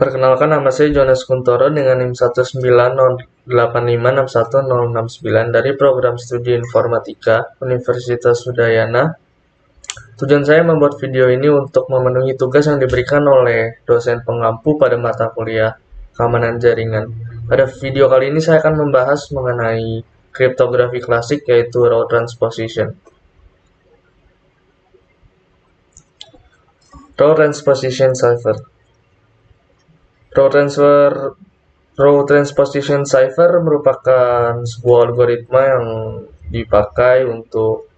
Perkenalkan, nama saya Jonas Kuntoro dengan NIM 19085610069 dari Program Studi Informatika Universitas Udayana. Tujuan saya membuat video ini untuk memenuhi tugas yang diberikan oleh dosen pengampu pada mata kuliah keamanan jaringan. Pada video kali ini saya akan membahas mengenai kriptografi klasik, yaitu row transposition. Row transposition cipher. Row transposition cipher merupakan sebuah algoritma yang dipakai untuk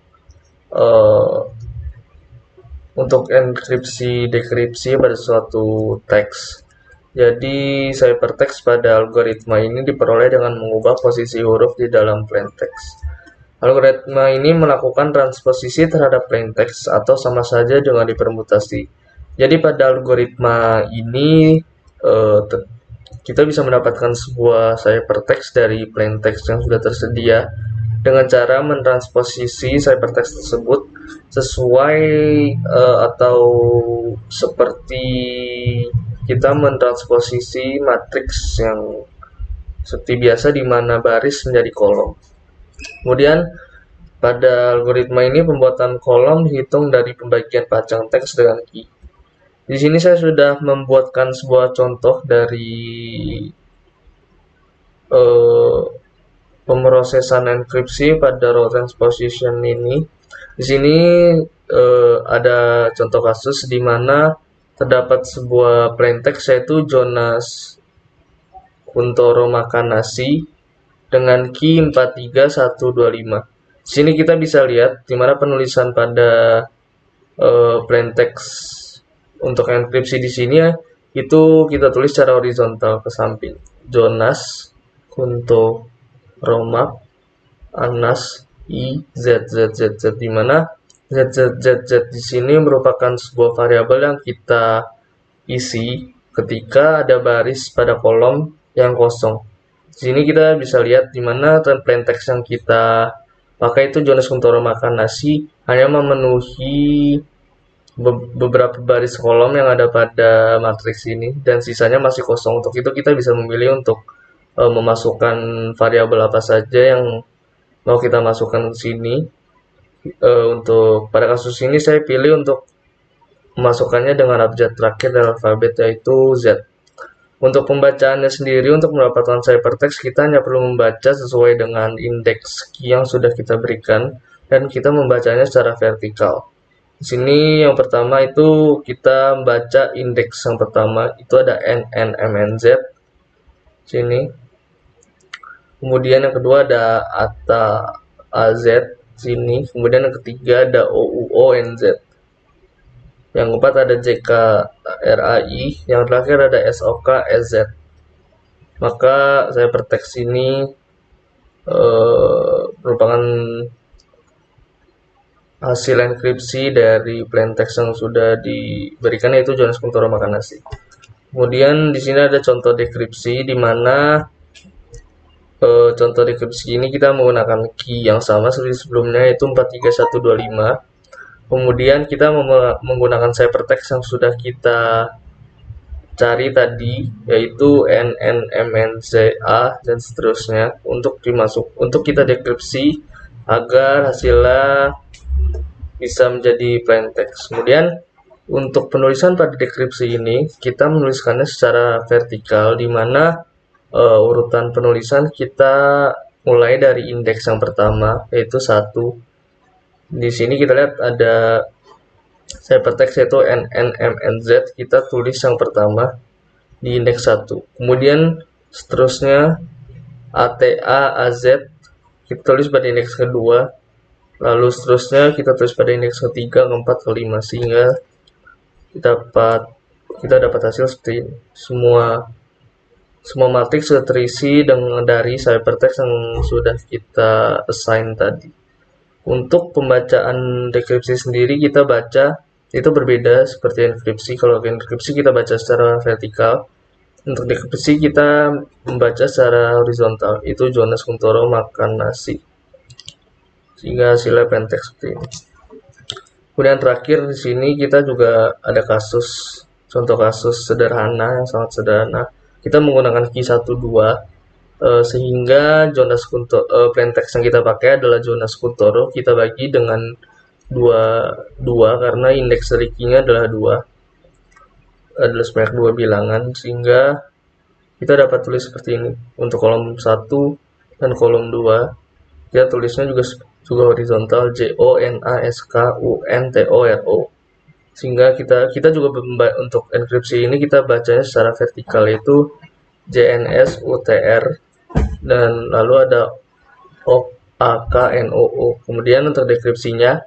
enkripsi dekripsi pada suatu teks. Jadi ciphertext pada algoritma ini diperoleh dengan mengubah posisi huruf di dalam plain text. Algoritma ini melakukan transposisi terhadap plain text atau sama saja dengan dipermutasi. Jadi pada algoritma ini kita bisa mendapatkan sebuah ciphertext dari plain text yang sudah tersedia dengan cara mentransposisi ciphertext tersebut sesuai atau seperti kita mentransposisi matriks yang seperti biasa, di mana baris menjadi kolom. Kemudian pada algoritma ini pembuatan kolom dihitung dari pembagian panjang teks dengan key. Di sini saya sudah membuatkan sebuah contoh dari pemrosesan enkripsi pada row transposition ini. Di sini ada contoh kasus di mana terdapat sebuah plain text, yaitu Jonas Kuntoro makan nasi dengan key 43125. Di sini kita bisa lihat di mana penulisan pada plain text untuk enkripsi di sini itu kita tulis secara horizontal ke samping. Jonas Kuntoro Anas I Z Z Z Z, di mana Z Z Z Z di sini merupakan sebuah variabel yang kita isi ketika ada baris pada kolom yang kosong. Di sini kita bisa lihat di mana plain text yang kita pakai itu Jonas Kuntoro makan nasi hanya memenuhi beberapa baris kolom yang ada pada matriks ini, dan sisanya masih kosong. Untuk itu kita bisa memilih untuk memasukkan variabel apa saja yang mau kita masukkan ke sini. Untuk pada kasus ini saya pilih untuk memasukkannya dengan abjad terakhir dari alfabet, yaitu Z. Untuk pembacaannya sendiri, untuk mendapatkan ciphertext kita hanya perlu membaca sesuai dengan indeks key yang sudah kita berikan, dan kita membacanya secara vertikal. Di sini yang pertama itu kita baca indeks yang pertama, itu ada NNMNZ sini. Kemudian yang kedua ada ATA AZ sini. Kemudian yang ketiga ada OUONZ. Yang keempat ada JKRAI. Yang terakhir ada SOKSZ. Maka ciphertext ini merupakan hasil enkripsi dari plain text yang sudah diberikan, yaitu Jonas Kuntoro makan nasi. Kemudian di sini ada contoh dekripsi, di mana contoh dekripsi ini kita menggunakan key yang sama seperti sebelumnya, yaitu 43125. Kemudian kita menggunakan ciphertext yang sudah kita cari tadi, yaitu NNMNZA dan seterusnya, untuk kita dekripsi agar hasilnya bisa menjadi plain text. Kemudian untuk penulisan pada dekripsi ini kita menuliskannya secara vertikal, di mana urutan penulisan kita mulai dari indeks yang pertama, yaitu 1. Di sini kita lihat ada ciphertext yaitu NNMNZ, kita tulis yang pertama di indeks 1. Kemudian seterusnya ATA AZ kita tulis pada indeks kedua. Lalu seterusnya kita tulis pada indeks ketiga, keempat, kelima, sehingga kita dapat hasil seperti ini. Semua matriks sudah terisi dari ciphertext yang sudah kita assign tadi. Untuk pembacaan dekripsi sendiri kita baca itu berbeda seperti enkripsi. Kalau enkripsi kita baca secara vertikal, untuk dekripsi kita membaca secara horizontal. Itu Jonas Kuntoro makan nasi, sehingga hasilnya plain text seperti ini. Kemudian terakhir di sini kita juga ada kasus contoh kasus sederhana yang sangat sederhana, kita menggunakan key 1 2 sehingga Jonas plaintext yang kita pakai adalah Jonas Kuntoro, kita bagi dengan dua karena indeks dari key-nya adalah sebanyak 2 bilangan, sehingga kita dapat tulis seperti ini. Untuk kolom 1 dan kolom 2 kita tulisnya juga horizontal, JONASKUNTORO, sehingga kita juga untuk enkripsi ini kita bacanya secara vertikal, yaitu JNSUTR dan lalu ada OAKNOO. Kemudian untuk dekripsinya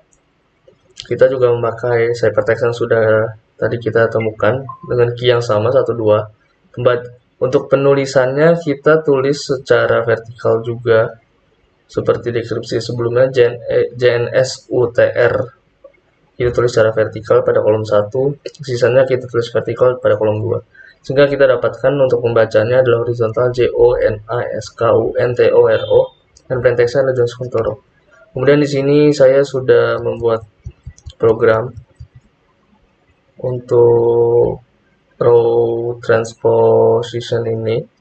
kita juga memakai ciphertext yang sudah tadi kita temukan dengan key yang sama 1 2. Untuk penulisannya kita tulis secara vertikal juga seperti deskripsi sebelumnya, JNSUTR kita tulis secara vertikal pada kolom 1, sisanya kita tulis vertikal pada kolom 2, sehingga kita dapatkan untuk pembacanya adalah horizontal JONASKUNTORO dan plaintext-nya adalah Jonas Kuntoro. Kemudian di sini saya sudah membuat program untuk row transposition ini.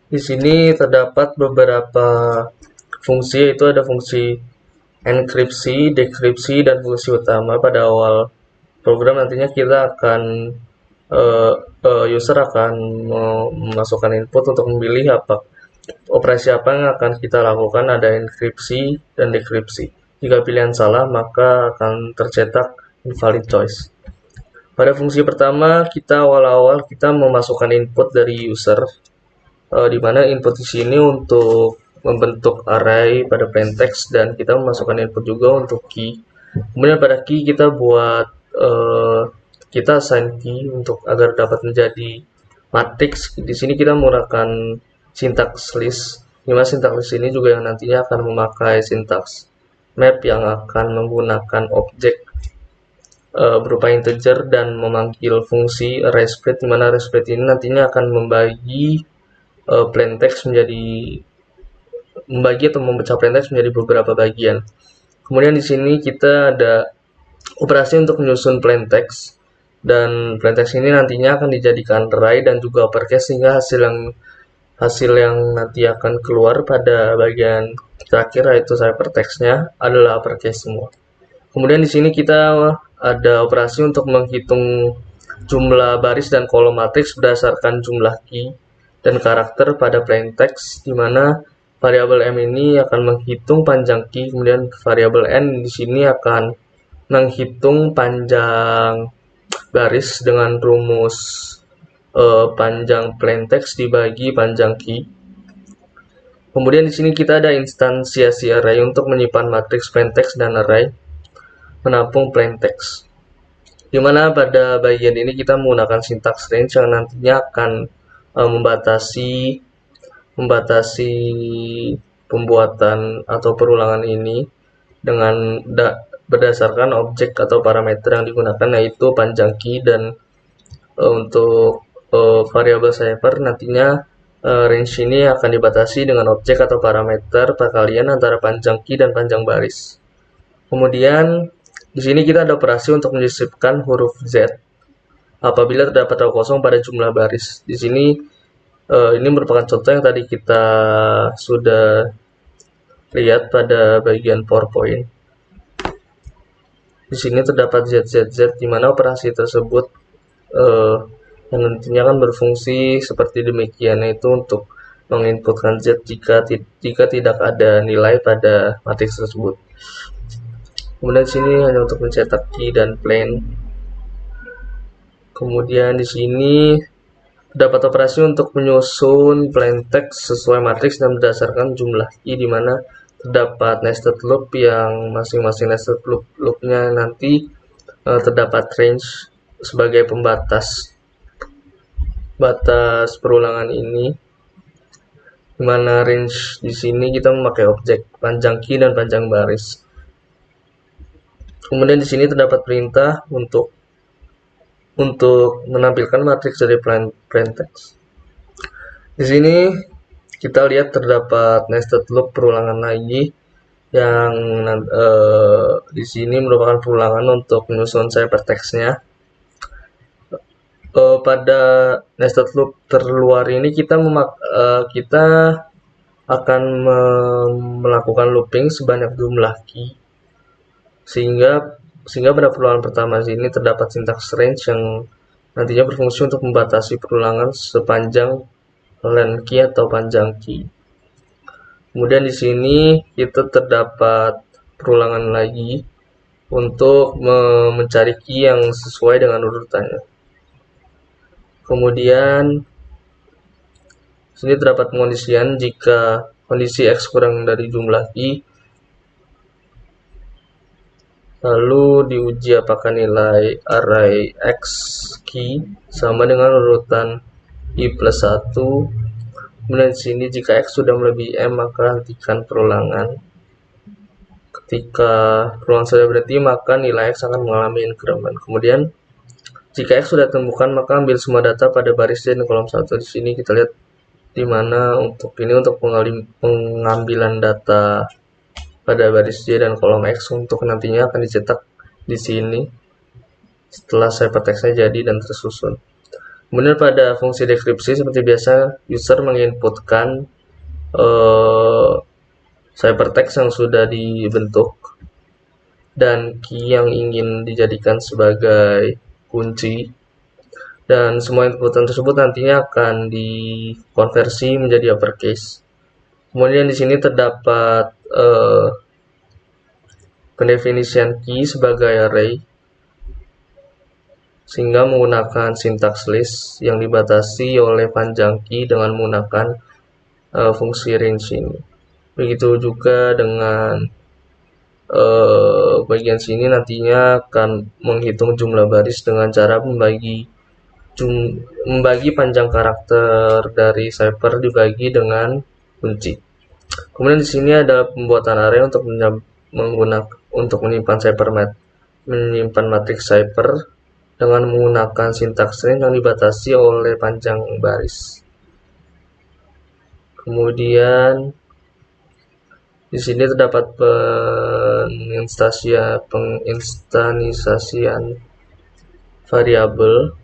Di sini terdapat beberapa fungsi, yaitu ada fungsi enkripsi, dekripsi, dan fungsi utama. Pada awal program nantinya kita akan user akan memasukkan input untuk memilih operasi apa yang akan kita lakukan, ada enkripsi dan dekripsi. Jika pilihan salah, maka akan tercetak invalid choice. Pada fungsi pertama, kita awal-awal kita memasukkan input dari user, di mana input di sini untuk membentuk array pada plaintext dan kita memasukkan input juga untuk key. Kemudian pada key kita buat kita assign key untuk agar dapat menjadi matrix. Di sini kita menggunakan syntax list. Dimana syntax list ini juga yang nantinya akan memakai syntax map yang akan menggunakan objek berupa integer dan memanggil fungsi arraySplit, di mana arraySplit ini nantinya akan membagi plaintext atau memecah plaintext menjadi beberapa bagian. Kemudian di sini kita ada operasi untuk menyusun plaintext, dan plaintext ini nantinya akan dijadikan array dan juga uppercase, sehingga hasil yang nanti akan keluar pada bagian terakhir, yaitu ciphertext-nya adalah uppercase semua. Kemudian di sini kita ada operasi untuk menghitung jumlah baris dan kolom matriks berdasarkan jumlah key dan karakter pada plaintext, di mana variabel m ini akan menghitung panjang key, kemudian variabel n di sini akan menghitung panjang baris dengan rumus panjang plaintext dibagi panjang key. Kemudian di sini kita ada instansiasi array untuk menyimpan matriks plaintext dan array menampung plaintext, di mana pada bagian ini kita menggunakan syntax range yang nantinya akan membatasi pembuatan atau perulangan ini dengan berdasarkan objek atau parameter yang digunakan, yaitu panjang key, dan untuk variabel cipher nantinya range ini akan dibatasi dengan objek atau parameter perkalian antara panjang key dan panjang baris. Kemudian di sini kita ada operasi untuk menyisipkan huruf Z apabila terdapat row kosong pada jumlah baris. Di sini ini merupakan contoh yang tadi kita sudah lihat pada bagian PowerPoint. Di sini terdapat ZZZ, di mana operasi tersebut yang nantinya akan berfungsi seperti demikian, yaitu untuk menginputkan Z jika tidak ada nilai pada matriks tersebut. Kemudian di sini hanya untuk mencetak key dan plain. Kemudian di sini terdapat operasi untuk menyusun plaintext sesuai matriks dan berdasarkan jumlah key, di mana terdapat nested loop yang masing-masing nested loopnya nanti terdapat range sebagai pembatas perulangan ini, di mana range di sini kita memakai objek panjang key dan panjang baris. Kemudian di sini terdapat perintah untuk untuk menampilkan matriks dari plain text. Di sini kita lihat terdapat nested loop perulangan lagi yang di sini merupakan perulangan untuk menyusun hypertext-nya. Pada nested loop terluar ini kita akan melakukan looping sebanyak jumlah key sehingga pada perulangan pertama sini terdapat syntax range yang nantinya berfungsi untuk membatasi perulangan sepanjang len key atau panjang key. Kemudian di sini kita terdapat perulangan lagi untuk mencari key yang sesuai dengan urutannya. Kemudian sini terdapat pengondisian jika kondisi X kurang dari jumlah key, lalu diuji apakah nilai array X key sama dengan urutan I plus 1. Kemudian di sini jika X sudah melebihi M maka hentikan perulangan. Ketika perulangan sudah berhenti maka nilai X akan mengalami increment. Kemudian jika X sudah ditemukan maka ambil semua data pada baris D dan kolom 1. Di sini kita lihat di mana untuk pengambilan data pada baris D dan kolom X untuk nantinya akan dicetak di sini setelah hypertext-nya jadi dan tersusun. Kemudian pada fungsi dekripsi seperti biasa user menginputkan hypertext yang sudah dibentuk dan key yang ingin dijadikan sebagai kunci, dan semua inputan tersebut nantinya akan dikonversi menjadi uppercase. Kemudian di sini terdapat pendefinisian key sebagai array sehingga menggunakan syntax list yang dibatasi oleh panjang key dengan menggunakan fungsi range ini. Begitu juga dengan bagian sini nantinya akan menghitung jumlah baris dengan cara membagi panjang karakter dari cipher dibagi dengan kunci. Kemudian di sini ada pembuatan array untuk menyimpan matriks cipher dengan menggunakan syntax range yang dibatasi oleh panjang baris. Kemudian di sini terdapat penginstansasian variabel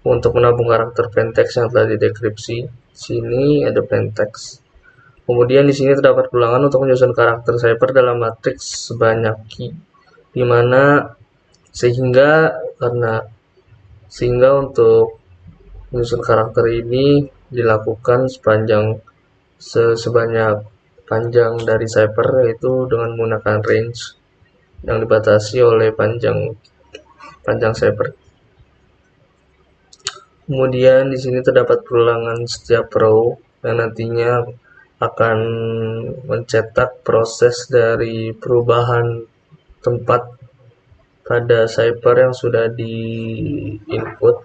untuk menabung karakter plain text yang telah didekripsi. Sini ada plain text. Kemudian di sini terdapat ulangan untuk menyusun karakter cipher dalam matriks sebanyak key, sehingga untuk menyusun karakter ini dilakukan sebanyak panjang dari cipher, yaitu dengan menggunakan range yang dibatasi oleh panjang cipher. Kemudian di sini terdapat perulangan setiap row yang nantinya akan mencetak proses dari perubahan tempat pada cipher yang sudah di input.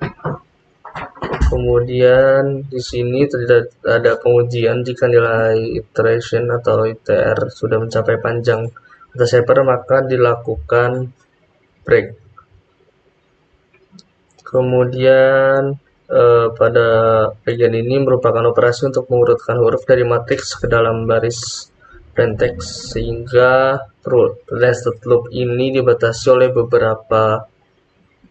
Kemudian di sini ada pengujian jika nilai iteration atau ITR sudah mencapai panjang pada cipher maka dilakukan break. Kemudian pada bagian ini merupakan operasi untuk mengurutkan huruf dari matriks ke dalam baris plain text, sehingga nested loop ini dibatasi oleh beberapa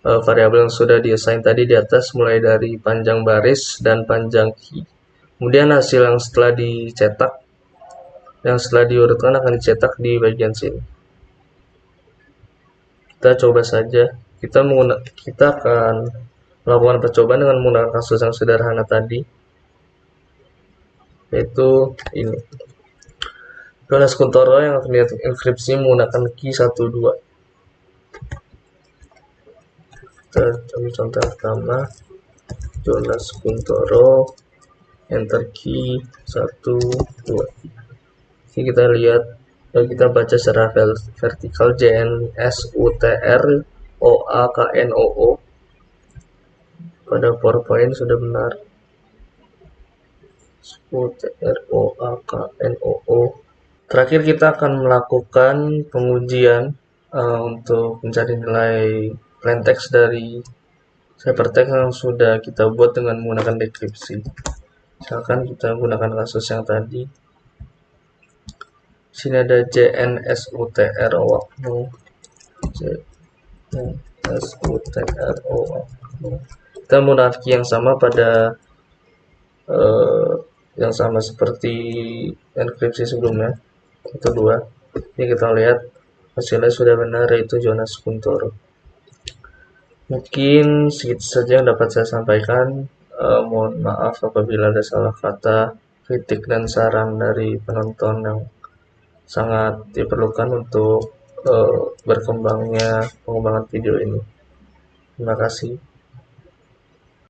variabel yang sudah diassign tadi di atas, mulai dari panjang baris dan panjang key. Kemudian hasil yang setelah diurutkan akan dicetak di bagian sini. Kita coba saja. Kita akan melakukan percobaan dengan menggunakan kasus yang sederhana tadi, yaitu ini. Jonas Kuntoro yang akan dienkripsi menggunakan key 12. Kita ambil contoh pertama, Jonas Kuntoro, enter key 12. Ini kita lihat, kita baca secara vertikal JNSUTROAKNOO. Pada PowerPoint sudah benar. UTROAKNOO. Terakhir kita akan melakukan pengujian untuk mencari nilai plain text dari hypertext yang sudah kita buat dengan menggunakan dekripsi. Misalkan kita gunakan kasus yang tadi. Sini ada JNSUTR oknum. JNSUTR oknum. Kita menggunakan key yang sama pada yang sama seperti enkripsi sebelumnya, 1, 2. Ini kita lihat hasilnya sudah benar, yaitu Jonas Kuntoro. Mungkin segitu saja yang dapat saya sampaikan. Mohon maaf apabila ada salah kata, kritik dan saran dari penonton yang sangat diperlukan untuk berkembangnya pengembangan video ini. Terima kasih.